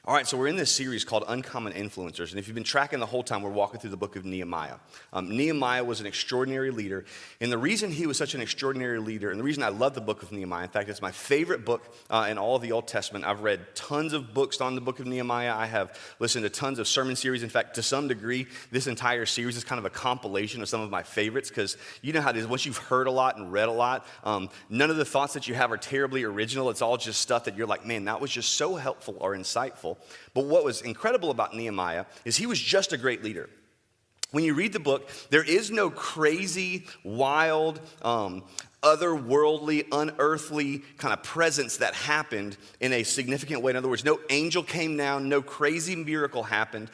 All right, so we're in this series called Uncommon Influencers, and if you've been tracking the whole time, we're walking through the book of Nehemiah. Nehemiah was an extraordinary leader, and the reason he was such an extraordinary leader, and the reason I love the book of Nehemiah, in fact, it's my favorite book in all of the Old Testament. I've read tons of books on the book of Nehemiah. I have listened to tons of sermon series. In fact, to some degree, this entire series is kind of a compilation of some of my favorites, because you know how it is. Once you've heard a lot and read a lot, none of the thoughts that you have are terribly original. It's all just stuff that you're like, man, that was just so helpful or insightful. But what was incredible about Nehemiah is he was just a great leader. When you read the book, there is no crazy, wild, otherworldly, unearthly kind of presence that happened in a significant way. In other words, no angel came down, no crazy miracle happened.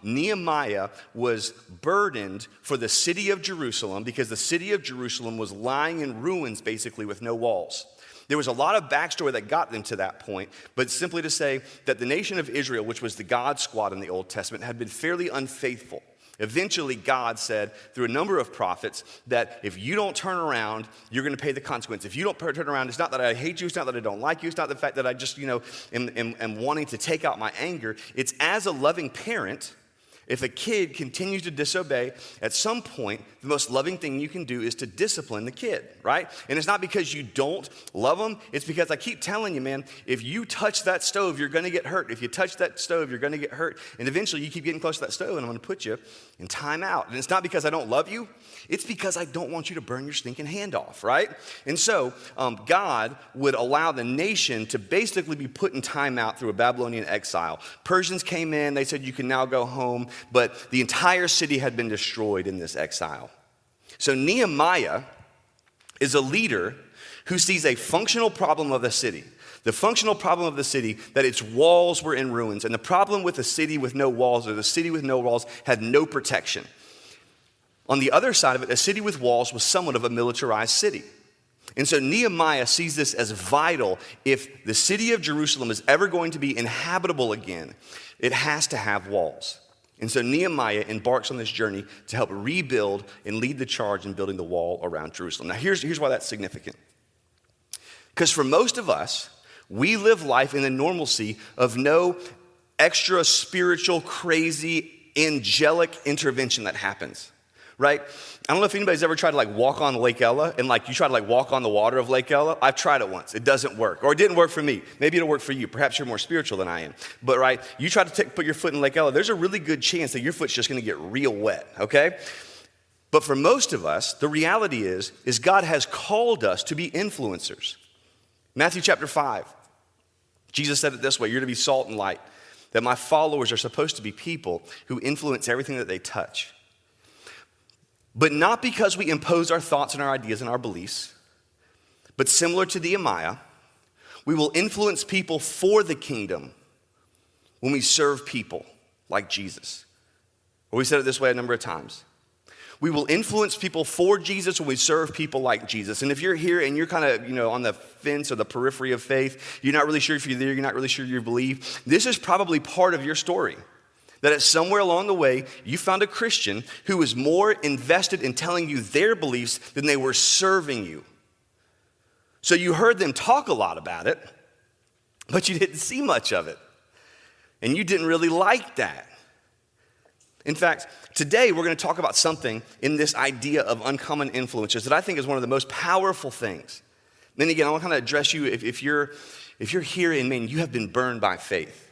Nehemiah was burdened for the city of Jerusalem because the city of Jerusalem was lying in ruins, basically, with no walls. There was a lot of backstory that got them to that point, but simply to say that the nation of Israel, which was the God squad in the Old Testament, had been fairly unfaithful. Eventually, God said through a number of prophets that if you don't turn around, you're going to pay the consequence. If you don't turn around, it's not that I hate you, it's not that I don't like you, it's not the fact that I just, am wanting to take out my anger. It's as a loving parent. If a kid continues to disobey, at some point, the most loving thing you can do is to discipline the kid, right? And it's not because you don't love them. It's because I keep telling you, man, if you touch that stove, you're going to get hurt. If you touch that stove, you're going to get hurt. And eventually, you keep getting close to that stove, and I'm going to put you in timeout. And it's not because I don't love you. It's because I don't want you to burn your stinking hand off, right? And so God would allow the nation to basically be put in timeout through a Babylonian exile. Persians came in. They said, you can now go home. But the entire city had been destroyed in this exile. So Nehemiah is a leader who sees a functional problem of the city. The functional problem of the city, that its walls were in ruins. And the problem with a city with no walls, or the city with no walls, had no protection. On the other side of it, a city with walls was somewhat of a militarized city. And so Nehemiah sees this as vital. If the city of Jerusalem is ever going to be inhabitable again, it has to have walls. And so Nehemiah embarks on this journey to help rebuild and lead the charge in building the wall around Jerusalem. Now, here's why that's significant. Because for most of us, we live life in the normalcy of no extra spiritual, crazy, angelic intervention that happens, right? I don't know if anybody's ever tried to walk on Lake Ella and you try to walk on the water of Lake Ella. I've tried it once. It doesn't work, or it didn't work for me. Maybe it'll work for you. Perhaps you're more spiritual than I am. But right, you try to put your foot in Lake Ella, there's a really good chance that your foot's just going to get real wet, okay? But for most of us, the reality is God has called us to be influencers. Matthew chapter 5, Jesus said it this way, you're to be salt and light, that my followers are supposed to be people who influence everything that they touch. But not because we impose our thoughts and our ideas and our beliefs, but similar to Nehemiah, we will influence people for the kingdom when we serve people like Jesus. Or we said it this way a number of times. We will influence people for Jesus when we serve people like Jesus. And if you're here and you're kind of, on the fence or the periphery of faith, you're not really sure if you're there, you're not really sure you believe, this is probably part of your story. That at somewhere along the way, you found a Christian who was more invested in telling you their beliefs than they were serving you. So you heard them talk a lot about it, but you didn't see much of it. And you didn't really like that. In fact, today we're going to talk about something in this idea of uncommon influences that I think is one of the most powerful things. Then again, I want to kind of address you if you're here and man, you have been burned by faith.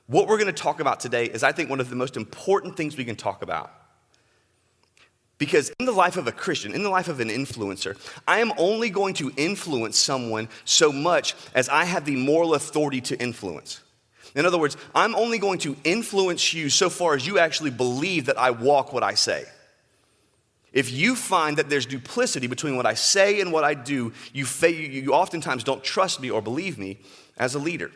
What we're going to talk about today is, I think, one of the most important things we can talk about. Because in the life of a Christian, in the life of an influencer, I am only going to influence someone so much as I have the moral authority to influence. In other words, I'm only going to influence you so far as you actually believe that I walk what I say. If you find that there's duplicity between what I say and what I do, you oftentimes don't trust me or believe me as a leader.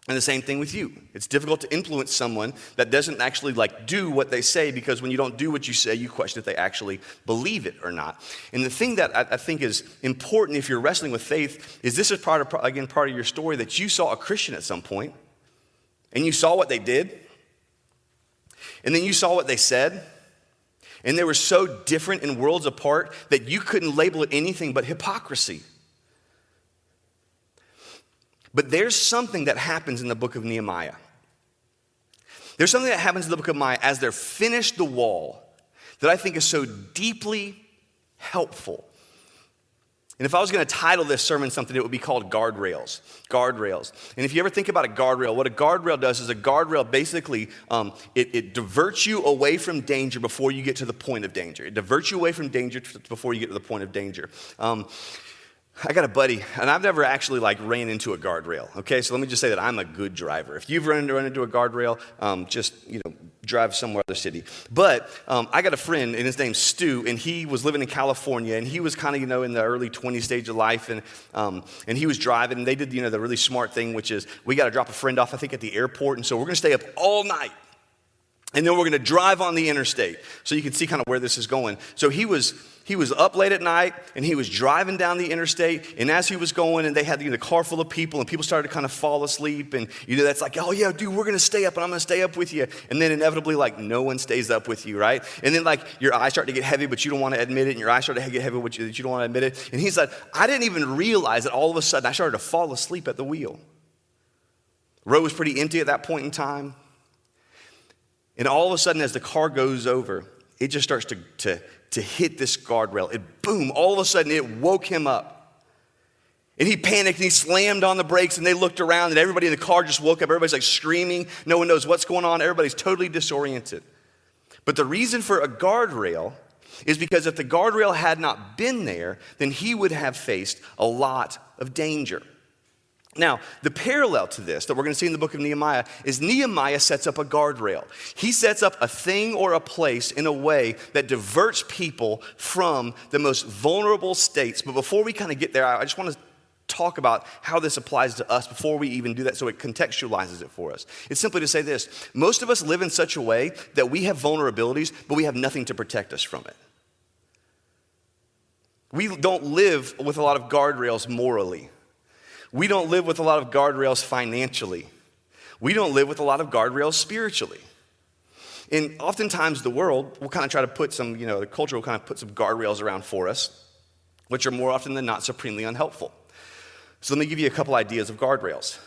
And the same thing with you. It's difficult to influence someone that doesn't actually do what they say, because when you don't do what you say, you question if they actually believe it or not. And the thing that I think is important if you're wrestling with faith is this is part of your story, that you saw a Christian at some point, and you saw what they did, and then you saw what they said, and they were so different and worlds apart that you couldn't label it anything but hypocrisy. But there's something that happens in the book of Nehemiah. There's something that happens in the book of Nehemiah as they're finished the wall that I think is so deeply helpful. And if I was going to title this sermon something, it would be called Guardrails. Guardrails. And if you ever think about a guardrail, what a guardrail does is a guardrail basically, it diverts you away from danger before you get to the point of danger. It diverts you away from danger before you get to the point of danger. I got a buddy, and I've never actually ran into a guardrail, okay? So let me just say that I'm a good driver. If you've run into a guardrail, just drive somewhere other city. But I got a friend, and his name's Stu, and he was living in California, and he was kind of, in the early 20 stage of life, and he was driving, and they did, the really smart thing, which is we got to drop a friend off, I think, at the airport, and so we're going to stay up all night. And then we're going to drive on the interstate. So you can see kind of where this is going. So he was up late at night, and he was driving down the interstate. And as he was going, and they had the car full of people, and people started to kind of fall asleep. And that's like, oh yeah, dude, we're going to stay up, and I'm going to stay up with you. And then inevitably, no one stays up with you, right? And then your eyes start to get heavy, but you don't want to admit it. And your eyes start to get heavy, but you don't want to admit it. And he's like, I didn't even realize that all of a sudden I started to fall asleep at the wheel. Road was pretty empty at that point in time. And all of a sudden, as the car goes over, it just starts to hit this guardrail. It boom, all of a sudden it woke him up. And he panicked and he slammed on the brakes, and they looked around, and everybody in the car just woke up. Everybody's screaming. No one knows what's going on. Everybody's totally disoriented. But the reason for a guardrail is because if the guardrail had not been there, then he would have faced a lot of danger. Now, the parallel to this that we're going to see in the book of Nehemiah is Nehemiah sets up a guardrail. He sets up a thing or a place in a way that diverts people from the most vulnerable states. But before we kind of get there, I just want to talk about how this applies to us before we even do that, so it contextualizes it for us. It's simply to say this: most of us live in such a way that we have vulnerabilities, but we have nothing to protect us from it. We don't live with a lot of guardrails morally. We don't live with a lot of guardrails financially. We don't live with a lot of guardrails spiritually. And oftentimes the world will kind of try to put some, the culture will kind of put some guardrails around for us, which are more often than not supremely unhelpful. So let me give you a couple ideas of guardrails.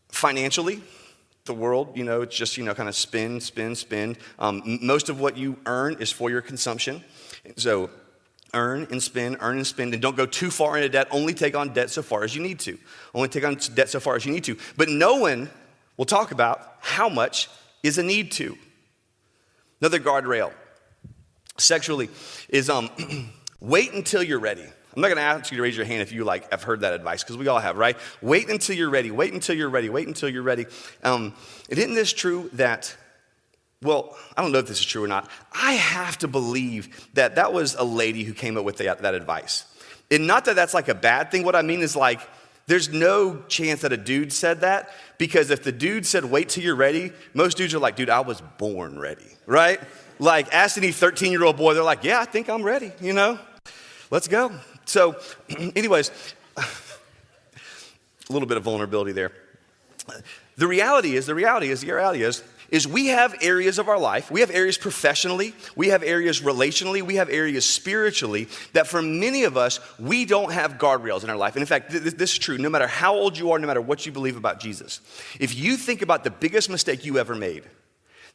Financially, the world, it's just, kind of spend. Most of what you earn is for your consumption. So earn and spend, and don't go too far into debt. Only take on debt so far as you need to. But no one will talk about how much is a need to. Another guardrail, sexually, is wait until you're ready. I'm not going to ask you to raise your hand if you have heard that advice, because we all have, right? Wait until you're ready. And isn't this true that, well, I don't know if this is true or not. I have to believe that was a lady who came up with that advice. And not that that's a bad thing. What I mean is there's no chance that a dude said that, because if the dude said wait till you're ready, most dudes are like, dude, I was born ready, right? Ask any 13-year-old boy, they're like, yeah, I think I'm ready, let's go. So anyways, a little bit of vulnerability there. The reality is we have areas of our life, we have areas professionally, we have areas relationally, we have areas spiritually that for many of us, we don't have guardrails in our life. And in fact, this is true no matter how old you are, no matter what you believe about Jesus. If you think about the biggest mistake you ever made,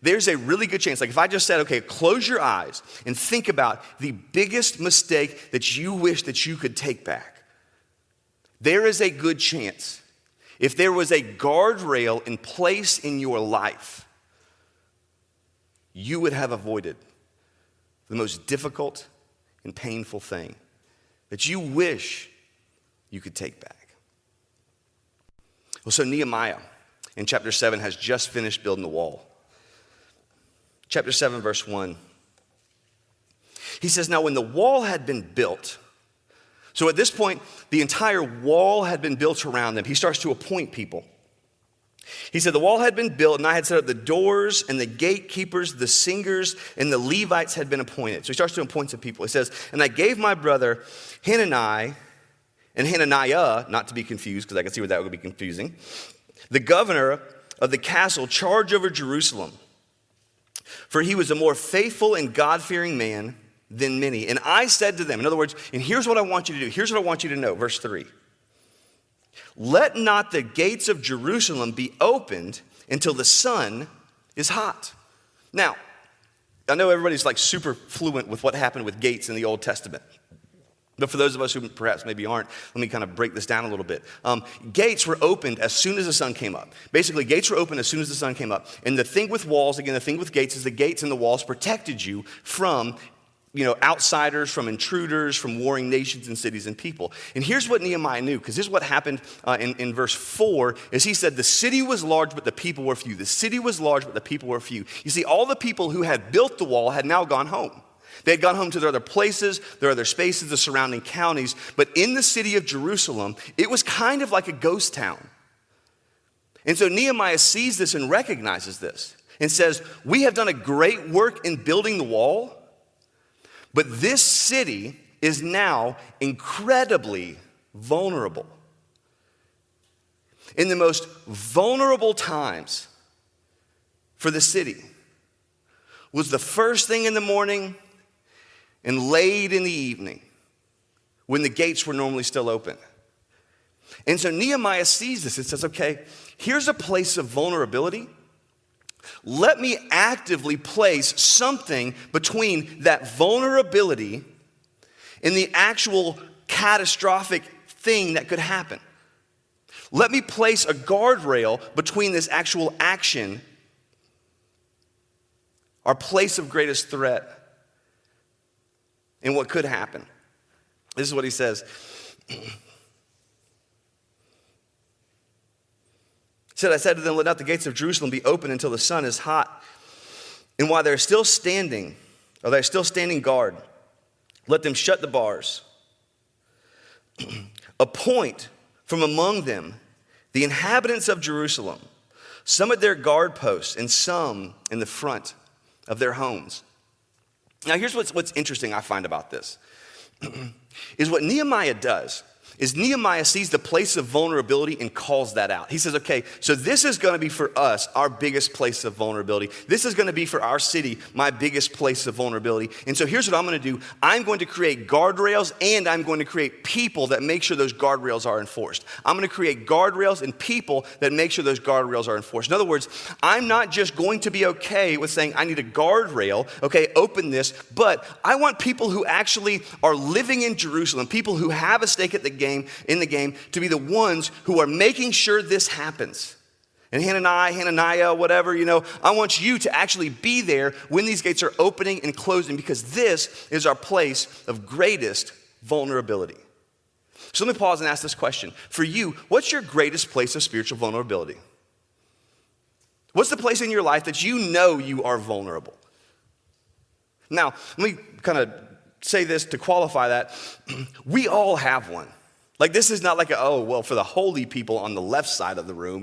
there's a really good chance, if I just said, okay, close your eyes and think about the biggest mistake that you wish that you could take back. There is a good chance, if there was a guardrail in place in your life, you would have avoided the most difficult and painful thing that you wish you could take back. Well, so Nehemiah in chapter 7 has just finished building the wall. Chapter 7, verse 1. He says, now when the wall had been built, so at this point, the entire wall had been built around them. He starts to appoint people. He said, the wall had been built, and I had set up the doors, and the gatekeepers, the singers, and the Levites had been appointed. So he starts to appoint some people. He says, and I gave my brother Hananiah, and Hananiah, not to be confused, because I can see where that would be confusing, the governor of the castle, charge over Jerusalem. For he was a more faithful and God-fearing man than many. And I said to them, in other words, and here's what I want you to do. Here's what I want you to know, verse 3. Let not the gates of Jerusalem be opened until the sun is hot. Now, I know everybody's like super fluent with what happened with gates in the Old Testament. But for those of us who perhaps maybe aren't, let me kind of break this down a little bit. Gates were opened as soon as the sun came up. Basically, gates were opened as soon as the sun came up. And the thing with walls, again, the thing with gates is the gates and the walls protected you from outsiders, from intruders, from warring nations and cities and people. And here's what Nehemiah knew, because here's what happened in verse 4, is he said, the city was large, but the people were few. The city was large, but the people were few. You see, all the people who had built the wall had now gone home. They had gone home to their other places, their other spaces, the surrounding counties. But in the city of Jerusalem, it was kind of like a ghost town. And so Nehemiah sees this and recognizes this and says, we have done a great work in building the wall, but this city is now incredibly vulnerable. In the most vulnerable times for the city was the first thing in the morning and late in the evening when the gates were normally still open. And so Nehemiah sees this and says, okay, here's a place of vulnerability. Let me actively place something between that vulnerability and the actual catastrophic thing that could happen. Let me place a guardrail between this actual action, our place of greatest threat, and what could happen. This is what he says. He said, I said to them, let not the gates of Jerusalem be open until the sun is hot. And while they're still standing guard, let them shut the bars. Appoint from among them the inhabitants of Jerusalem, some at their guard posts and some in the front of their homes. Now, here's what's interesting I find about this, is what Nehemiah does is Nehemiah sees the place of vulnerability and calls that out. He says, okay, so this is going to be for us our biggest place of vulnerability. This is going to be for our city my biggest place of vulnerability. And so here's what I'm going to do. I'm going to create guardrails and I'm going to create people that make sure those guardrails are enforced. I'm going to create guardrails and people that make sure those guardrails are enforced. In other words, I'm not just going to be okay with saying I need a guardrail, okay, open this, but I want people who actually are living in Jerusalem, people who have a stake at the game, to be the ones who are making sure this happens. And Hananiah, whatever, I want you to actually be there when these gates are opening and closing, because this is our place of greatest vulnerability. So let me pause and ask this question. For you, what's your greatest place of spiritual vulnerability? What's the place in your life that you know you are vulnerable? Now, let me kind of say this to qualify that. We all have one. Like, this is not like for the holy people on the left side of the room,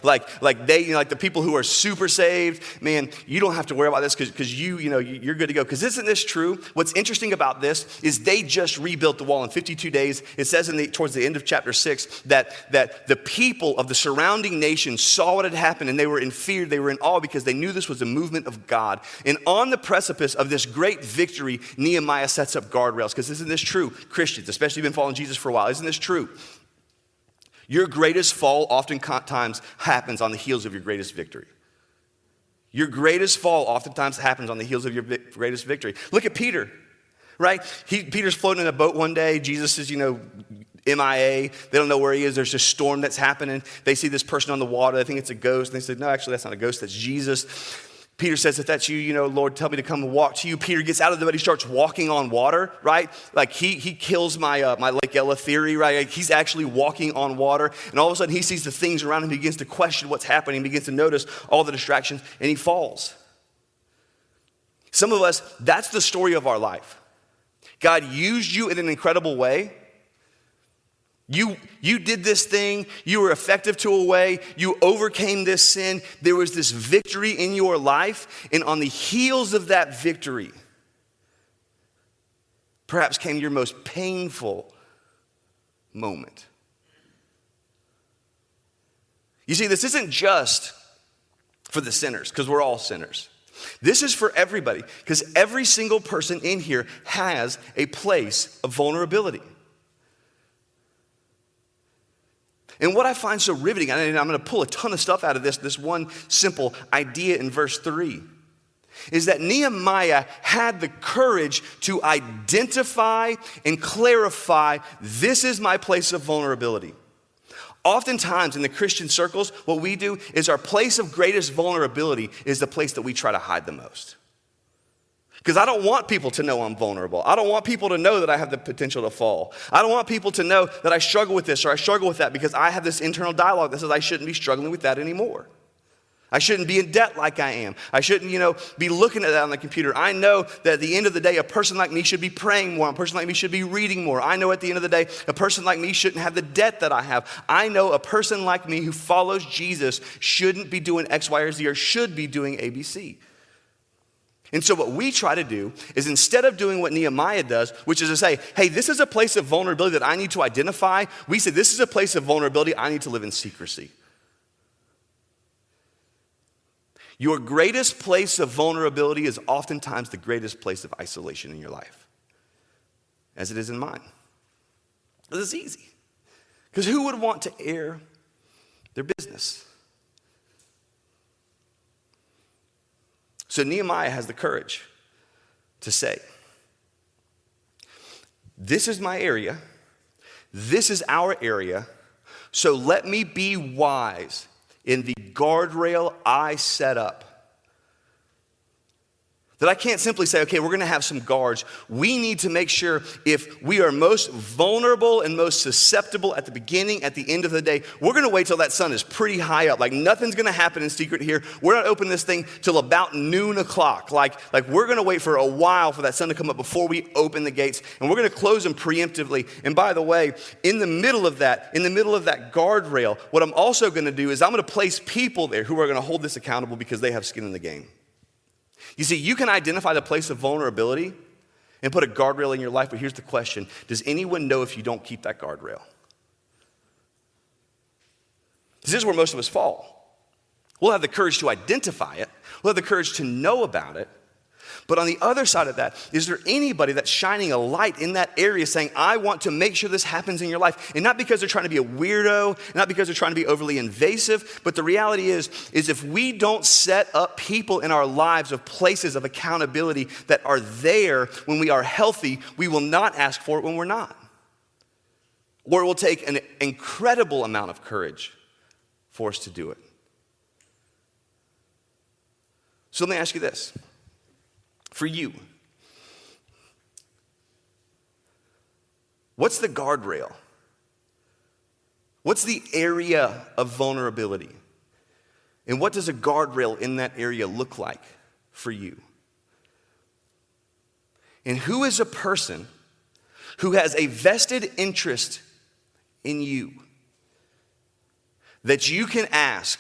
like the people who are super saved, man, you don't have to worry about this because you're good to go. Because isn't this true? What's interesting about this is they just rebuilt the wall in 52 days. It says towards the end of chapter 6 that the people of the surrounding nations saw what had happened and they were in fear, they were in awe because they knew this was a movement of God. And on the precipice of this great victory, Nehemiah sets up guardrails. Because isn't this true? Christians, especially if you've been following Jesus for a while, isn't this true? Your greatest fall oftentimes happens on the heels of your greatest victory. Your greatest fall oftentimes happens on the heels of your greatest victory. Look at Peter, right? Peter's floating in a boat one day. Jesus is, MIA. They don't know where he is. There's this storm that's happening. They see this person on the water. They think it's a ghost. And they said, no, actually, that's not a ghost. That's Jesus. Peter says, if that's you, Lord, tell me to come and walk to you. Peter gets out of the boat. He starts walking on water, right? Like he kills my Lake Ella theory, right? Like he's actually walking on water. And all of a sudden he sees the things around him. He begins to question what's happening. He begins to notice all the distractions and he falls. Some of us, that's the story of our life. God used you in an incredible way. You did this thing, you were effective to a way, you overcame this sin, there was this victory in your life, and on the heels of that victory, perhaps came your most painful moment. You see, this isn't just for the sinners, because we're all sinners. This is for everybody, because every single person in here has a place of vulnerability. And what I find so riveting, and I'm going to pull a ton of stuff out of this one simple idea in verse 3, is that Nehemiah had the courage to identify and clarify, this is my place of vulnerability. Oftentimes in the Christian circles, what we do is our place of greatest vulnerability is the place that we try to hide the most. Because I don't want people to know I'm vulnerable. I don't want people to know that I have the potential to fall. I don't want people to know that I struggle with this or I struggle with that, because I have this internal dialogue that says I shouldn't be struggling with that anymore. I shouldn't be in debt like I am. I shouldn't, be looking at that on the computer. I know that at the end of the day, a person like me should be praying more. A person like me should be reading more. I know at the end of the day, a person like me shouldn't have the debt that I have. I know a person like me who follows Jesus shouldn't be doing X, Y, or Z, or should be doing ABC. And so what we try to do is, instead of doing what Nehemiah does, which is to say, hey, this is a place of vulnerability that I need to identify, we say this is a place of vulnerability I need to live in secrecy. Your greatest place of vulnerability is oftentimes the greatest place of isolation in your life, as it is in mine. This is easy, because who would want to air their business? So Nehemiah has the courage to say, this is my area, this is our area, so let me be wise in the guardrail I set up. That I can't simply say, okay, we're going to have some guards. We need to make sure if we are most vulnerable and most susceptible at the beginning, at the end of the day, we're going to wait till that sun is pretty high up. Like nothing's going to happen in secret here. We're not opening this thing till about noon o'clock. Like we're going to wait for a while for that sun to come up before we open the gates. And we're going to close them preemptively. And by the way, in the middle of that guardrail, what I'm also going to do is I'm going to place people there who are going to hold this accountable because they have skin in the game. You see, you can identify the place of vulnerability and put a guardrail in your life, but here's the question. Does anyone know if you don't keep that guardrail? This is where most of us fall. We'll have the courage to identify it. We'll have the courage to know about it. But on the other side of that, is there anybody that's shining a light in that area saying, I want to make sure this happens in your life? And not because they're trying to be a weirdo, not because they're trying to be overly invasive, but the reality is if we don't set up people in our lives of places of accountability that are there when we are healthy, we will not ask for it when we're not. Or it will take an incredible amount of courage for us to do it. So let me ask you this. For you, what's the guardrail? What's the area of vulnerability? And what does a guardrail in that area look like for you? And who is a person who has a vested interest in you that you can ask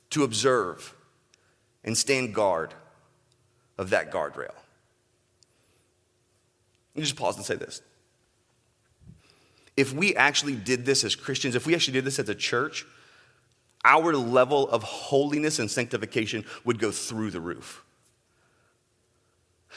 to observe and stand guard of that guardrail? Let me just pause and say this. If we actually did this as Christians, if we actually did this as a church, our level of holiness and sanctification would go through the roof.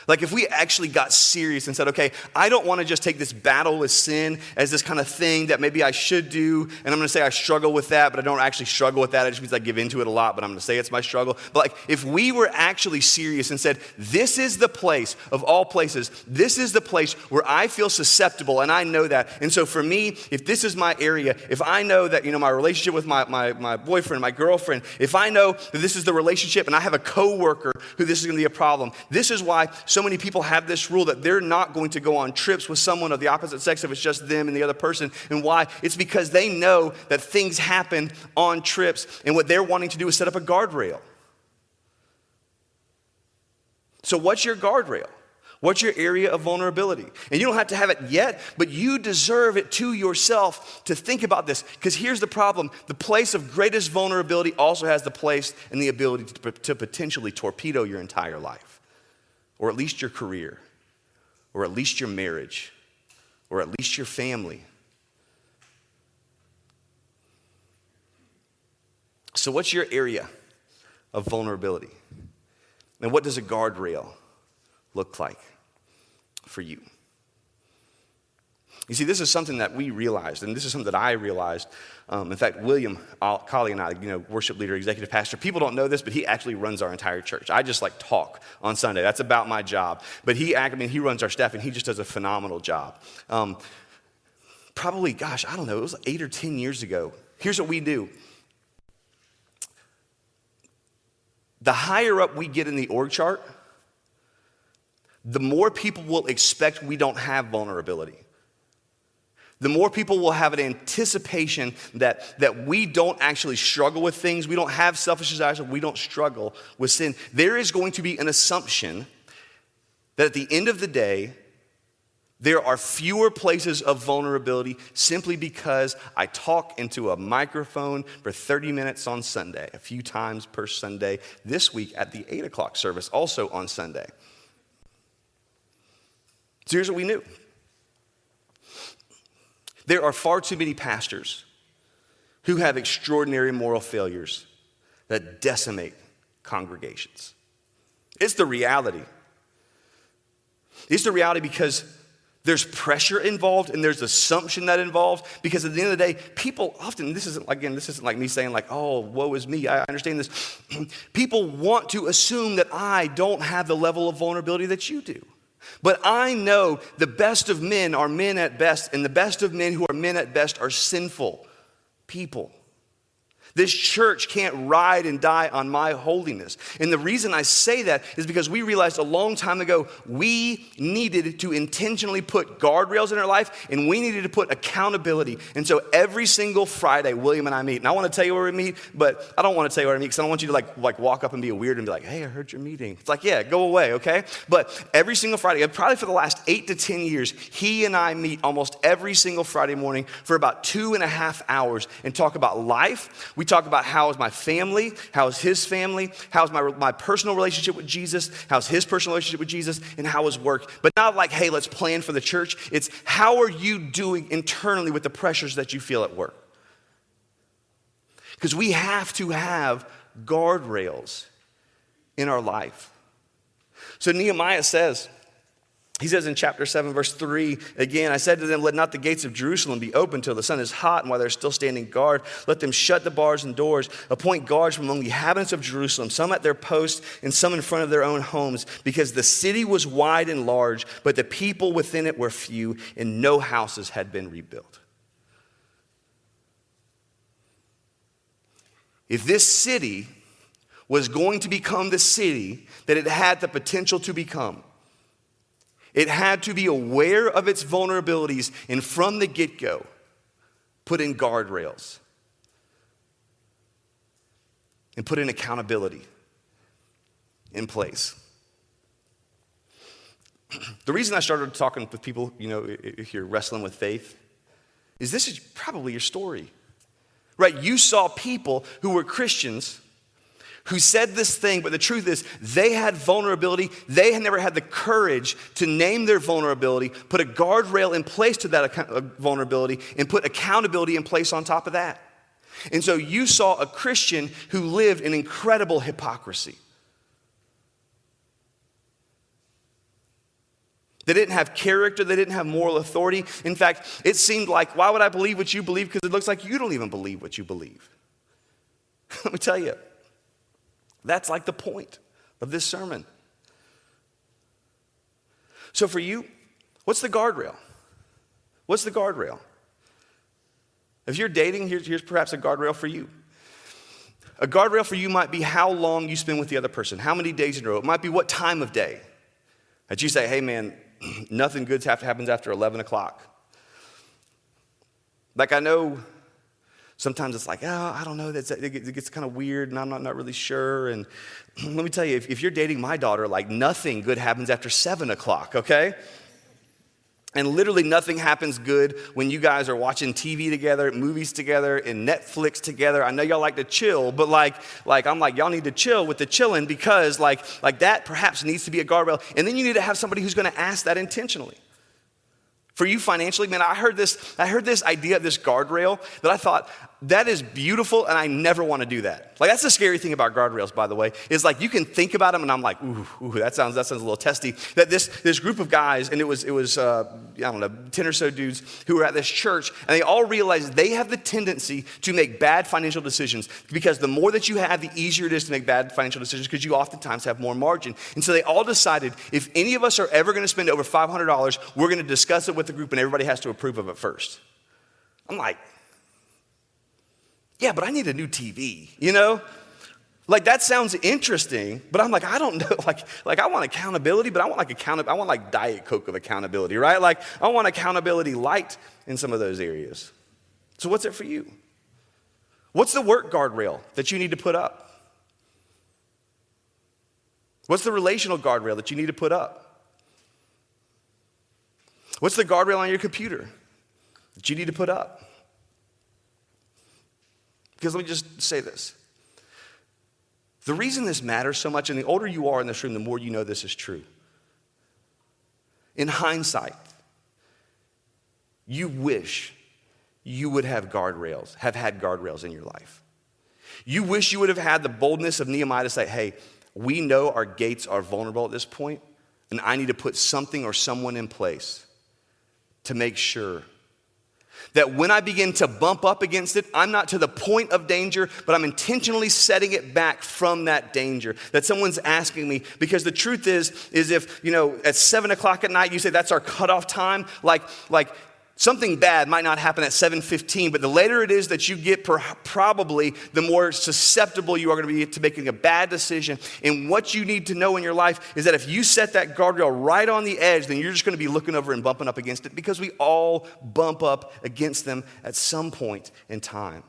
Like if we actually got serious and said, okay, I don't want to just take this battle with sin as this kind of thing that maybe I should do, and I'm going to say I struggle with that, but I don't actually struggle with that. It just means I give into it a lot, but I'm going to say it's my struggle. But like if we were actually serious and said, this is the place of all places, this is the place where I feel susceptible, and I know that. And so for me, if this is my area, if I know that, my relationship with my boyfriend, my girlfriend, if I know that this is the relationship and I have a coworker who this is going to be a problem, this is why so many people have this rule that they're not going to go on trips with someone of the opposite sex if it's just them and the other person. And why? It's because they know that things happen on trips, and what they're wanting to do is set up a guardrail. So what's your guardrail? What's your area of vulnerability? And you don't have to have it yet, but you deserve it to yourself to think about this. Because here's the problem. The place of greatest vulnerability also has the place and the ability to potentially torpedo your entire life. Or at least your career, or at least your marriage, or at least your family. So what's your area of vulnerability? And what does a guardrail look like for you? You see, this is something that we realized, and this is something that I realized. In fact, William Colley and I, worship leader, executive pastor, people don't know this, but he actually runs our entire church. I just talk on Sunday. That's about my job. But he runs our staff, and he just does a phenomenal job. Probably, I don't know, it was 8 or 10 years ago. Here's what we do. The higher up we get in the org chart, the more people will expect we don't have vulnerability. The more people will have an anticipation that we don't actually struggle with things, we don't have selfish desires, we don't struggle with sin. There is going to be an assumption that at the end of the day, there are fewer places of vulnerability simply because I talk into a microphone for 30 minutes on Sunday, a few times per Sunday, this week at the 8 o'clock service, also on Sunday. So here's what we knew. There are far too many pastors who have extraordinary moral failures that decimate congregations. It's the reality. It's the reality because there's pressure involved and there's assumption that involved, because at the end of the day, people often, this isn't like me saying oh, woe is me. I understand this. People want to assume that I don't have the level of vulnerability that you do. But I know the best of men are men at best, and the best of men who are men at best are sinful people. This church can't ride and die on my holiness. And the reason I say that is because we realized a long time ago we needed to intentionally put guardrails in our life, and we needed to put accountability. And so every single Friday, William and I meet. And I want to tell you where we meet, but I don't want to tell you where we meet because I don't want you to walk up and be weird and be like, hey, I heard you're meeting. It's yeah, go away, okay? But every single Friday, probably for the last 8 to 10 years, he and I meet almost every single Friday morning for about 2.5 hours and talk about life. We talk about how is my family, how is his family, how is my personal relationship with Jesus, how's his personal relationship with Jesus, and how is work. But not hey, let's plan for the church. It's how are you doing internally with the pressures that you feel at work? Because we have to have guardrails in our life. So Nehemiah says, he says in chapter 7, verse 3, again, I said to them, let not the gates of Jerusalem be open till the sun is hot, and while they're still standing guard, let them shut the bars and doors, appoint guards from among the inhabitants of Jerusalem, some at their posts and some in front of their own homes, because the city was wide and large, but the people within it were few, and no houses had been rebuilt. If this city was going to become the city that it had the potential to become, it had to be aware of its vulnerabilities and from the get-go, put in guardrails and put in accountability in place. The reason I started talking with people, if you're wrestling with faith, is this is probably your story, right? You saw people who were Christians who said this thing, but the truth is they had vulnerability. They had never had the courage to name their vulnerability, put a guardrail in place to that vulnerability, and put accountability in place on top of that. And so you saw a Christian who lived in incredible hypocrisy. They didn't have character. They didn't have moral authority. In fact, it seemed like, why would I believe what you believe? Because it looks like you don't even believe what you believe. Let me tell you. That's the point of this sermon. So for you, what's the guardrail? What's the guardrail? If you're dating, here's perhaps a guardrail for you. A guardrail for you might be how long you spend with the other person, how many days in a row. It might be what time of day that you say, hey man, nothing good happens after 11 o'clock. I know sometimes it's I don't know, it gets kind of weird and I'm not really sure. And let me tell you, if you're dating my daughter, nothing good happens after 7 o'clock, okay? And literally nothing happens good when you guys are watching TV together, movies together, and Netflix together. I know y'all like to chill, but I'm y'all need to chill with the chilling because that perhaps needs to be a guardrail. And then you need to have somebody who's going to ask that intentionally. For you financially, man, I heard this idea of this guardrail that I thought, that is beautiful, and I never want to do that. Like, that's the scary thing about guardrails, by the way, is like you can think about them, and I'm like, ooh, that sounds a little testy. That this group of guys, and it was I don't know, 10 or so dudes who were at this church, and they all realized they have the tendency to make bad financial decisions, because the more that you have, the easier it is to make bad financial decisions, because you oftentimes have more margin. And so they all decided, if any of us are ever going to spend over $500, we're going to discuss it with the group, and everybody has to approve of it first. I'm like, yeah, but I need a new TV, you know? Like, that sounds interesting, but I'm like, I don't know. Like I want accountability, but I want like Diet Coke of accountability, right? Like, I want accountability light in some of those areas. So what's it for you? What's the work guardrail that you need to put up? What's the relational guardrail that you need to put up? What's the guardrail on your computer that you need to put up? Because let me just say this. The reason this matters so much, and the older you are in this room, the more you know this is true. In hindsight, you wish you would have had guardrails in your life. You wish you would have had the boldness of Nehemiah to say, hey, we know our gates are vulnerable at this point, and I need to put something or someone in place to make sure that when I begin to bump up against it, I'm not to the point of danger, but I'm intentionally setting it back from that danger. That someone's asking me, because the truth is if, at 7 o'clock at night, you say that's our cutoff time, like something bad might not happen at 7:15, but the later it is that you get, probably the more susceptible you are going to be to making a bad decision. And what you need to know in your life is that if you set that guardrail right on the edge, then you're just going to be looking over and bumping up against it, because we all bump up against them at some point in time.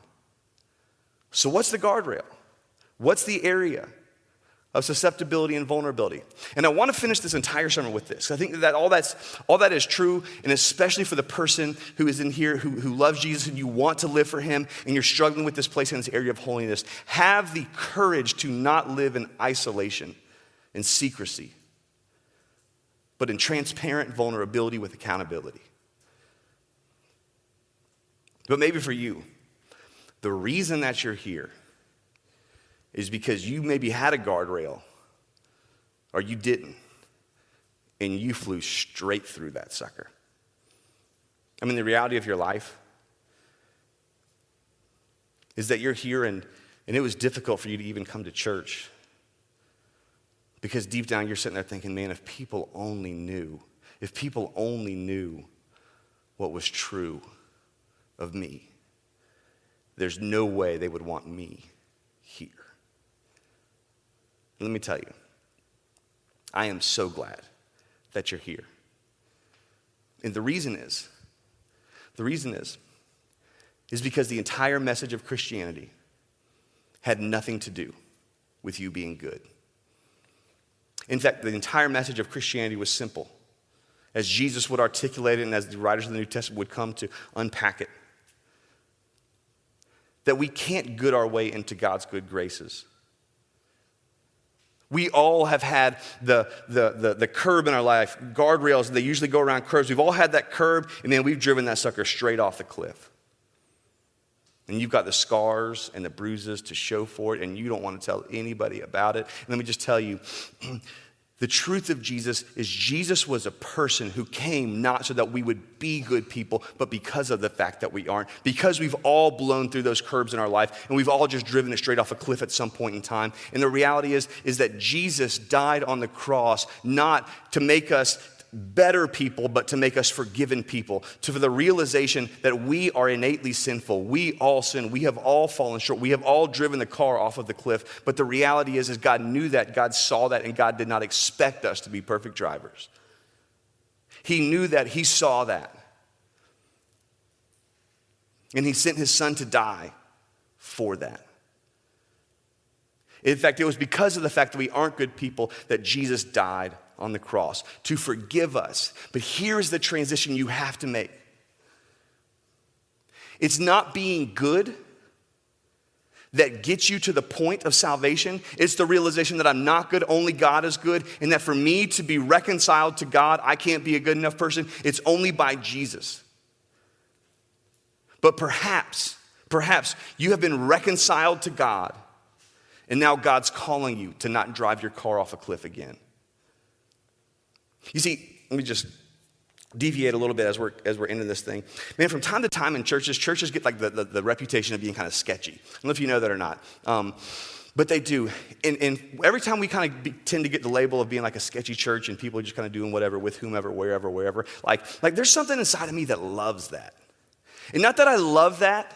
So what's the guardrail? What's the area of susceptibility and vulnerability? And I want to finish this entire sermon with this. I think that all that is true, and especially for the person who is in here who loves Jesus and you want to live for him, and you're struggling with this place in this area of holiness. Have the courage to not live in isolation and secrecy, but in transparent vulnerability with accountability. But maybe for you, the reason that you're here is because you maybe had a guardrail, or you didn't, and you flew straight through that sucker. I mean, the reality of your life is that you're here, and it was difficult for you to even come to church, because deep down you're sitting there thinking, man, if people only knew what was true of me, there's no way they would want me here. Let me tell you, I am so glad that you're here. And the reason is because the entire message of Christianity had nothing to do with you being good. In fact, the entire message of Christianity was simple, as Jesus would articulate it and as the writers of the New Testament would come to unpack it. That we can't good our way into God's good graces. We all have had the curb in our life, guardrails, they usually go around curves. We've all had that curb, and then we've driven that sucker straight off the cliff. And you've got the scars and the bruises to show for it, and you don't want to tell anybody about it. And let me just tell you, the truth of Jesus is Jesus was a person who came not so that we would be good people, but because of the fact that we aren't. Because we've all blown through those curbs in our life, and we've all just driven it straight off a cliff at some point in time. And the reality is that Jesus died on the cross not to make us better people, but to make us forgiven people, for the realization that we are innately sinful. We all sin. We have all fallen short. We have all driven the car off of the cliff. But the reality is God knew that, God saw that, and God did not expect us to be perfect drivers. He knew that, he saw that. And he sent his son to die for that. In fact, it was because of the fact that we aren't good people that Jesus died on the cross to forgive us. But here's the transition you have to make. It's not being good that gets you to the point of salvation. It's the realization that I'm not good, only God is good, and that for me to be reconciled to God, I can't be a good enough person. It's only by Jesus. But perhaps Perhaps you have been reconciled to God, and now God's calling you to not drive your car off a cliff again. You see, let me just deviate a little bit as we're into this thing. Man, from time to time in churches get like the reputation of being kind of sketchy. I don't know if you know that or not. But they do. And every time we kind of tend to get the label of being like a sketchy church and people are just kind of doing whatever with whomever, wherever, like there's something inside of me that loves that. And not that I love that.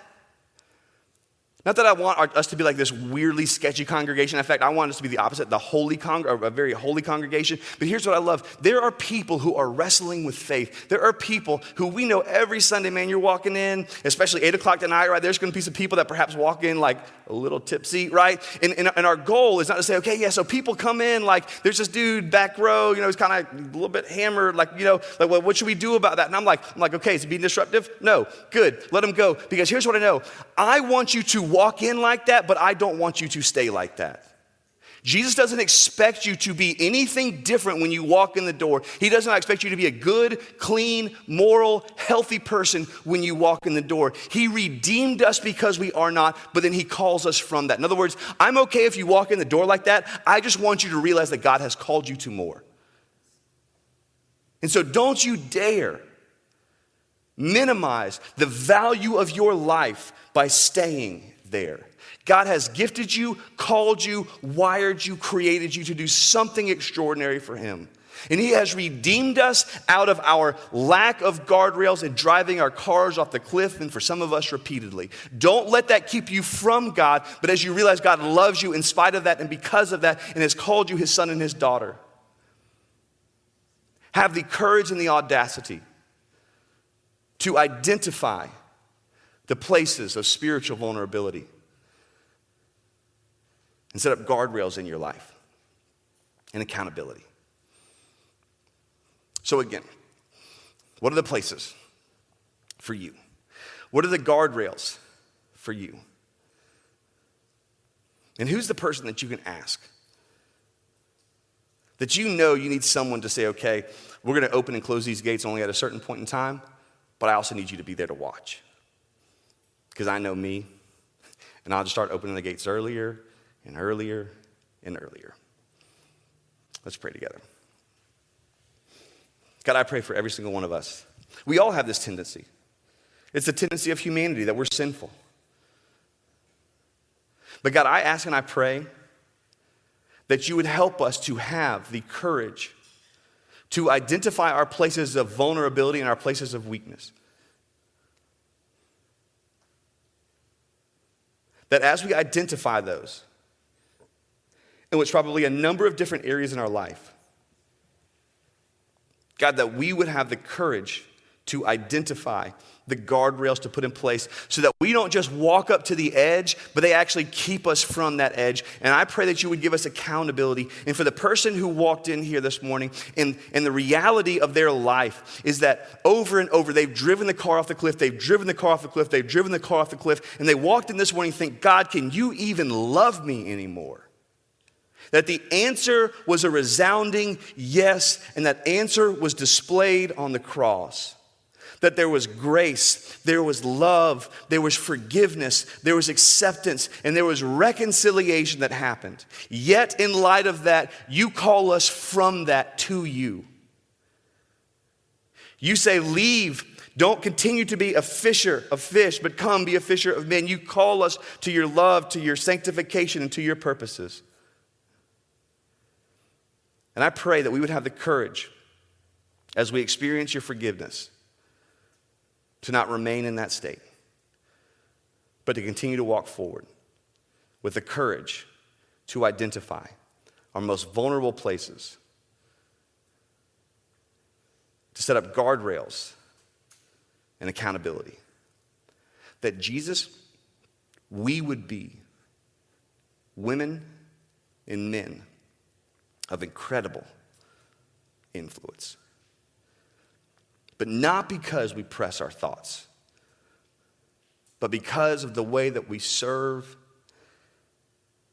Not that I want us to be like this weirdly sketchy congregation. In fact, I want us to be the opposite, a very holy congregation. But here's what I love. There are people who are wrestling with faith. There are people who we know every Sunday, man, you're walking in, especially 8 o'clock tonight, right? There's going to be some people that perhaps walk in like a little tipsy, right? And our goal is not to say, okay, yeah, so people come in like there's this dude back row, he's kind of a little bit hammered, like, well, what should we do about that? And I'm like, okay, is he being disruptive? No, good, let him go. Because here's what I know. I want you to walk in like that, but I don't want you to stay like that. Jesus doesn't expect you to be anything different when you walk in the door. He does not expect you to be a good, clean, moral, healthy person when you walk in the door. He redeemed us because we are not, but then he calls us from that. In other words, I'm okay if you walk in the door like that. I just want you to realize that God has called you to more. And so don't you dare minimize the value of your life by staying there. God has gifted you, called you, wired you, created you to do something extraordinary for him. And he has redeemed us out of our lack of guardrails and driving our cars off the cliff, and for some of us repeatedly. Don't let that keep you from God, but as you realize God loves you in spite of that and because of that and has called you his son and his daughter, have the courage and the audacity to identify the places of spiritual vulnerability and set up guardrails in your life and accountability. So again, what are the places for you? What are the guardrails for you? And who's the person that you can ask? That you need someone to say, okay, we're going to open and close these gates only at a certain point in time, but I also need you to be there to watch. Because I know me, and I'll just start opening the gates earlier and earlier and earlier. Let's pray together. God, I pray for every single one of us. We all have this tendency. It's the tendency of humanity that we're sinful. But God, I ask and I pray that you would help us to have the courage to identify our places of vulnerability and our places of weakness. That as we identify those, in which probably a number of different areas in our life, God, that we would have the courage to identify the guardrails to put in place so that we don't just walk up to the edge, but they actually keep us from that edge. And I pray that you would give us accountability. And for the person who walked in here this morning, and the reality of their life is that over and over, they've driven the car off the cliff, they've driven the car off the cliff, they've driven the car off the cliff, and they walked in this morning and think, God, can you even love me anymore? That the answer was a resounding yes, and that answer was displayed on the cross. That there was grace, there was love, there was forgiveness, there was acceptance, and there was reconciliation that happened. Yet in light of that, you call us from that to you. You say, leave, don't continue to be a fisher of fish, but come be a fisher of men. You call us to your love, to your sanctification, and to your purposes. And I pray that we would have the courage as we experience your forgiveness to not remain in that state, but to continue to walk forward with the courage to identify our most vulnerable places, to set up guardrails and accountability. That Jesus, we would be women and men of incredible influence. But not because we press our thoughts, but because of the way that we serve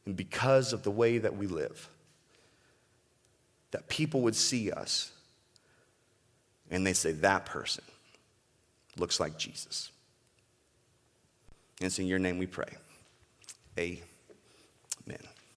and because of the way that we live. That people would see us and they say, that person looks like Jesus. And it's in your name we pray. Amen.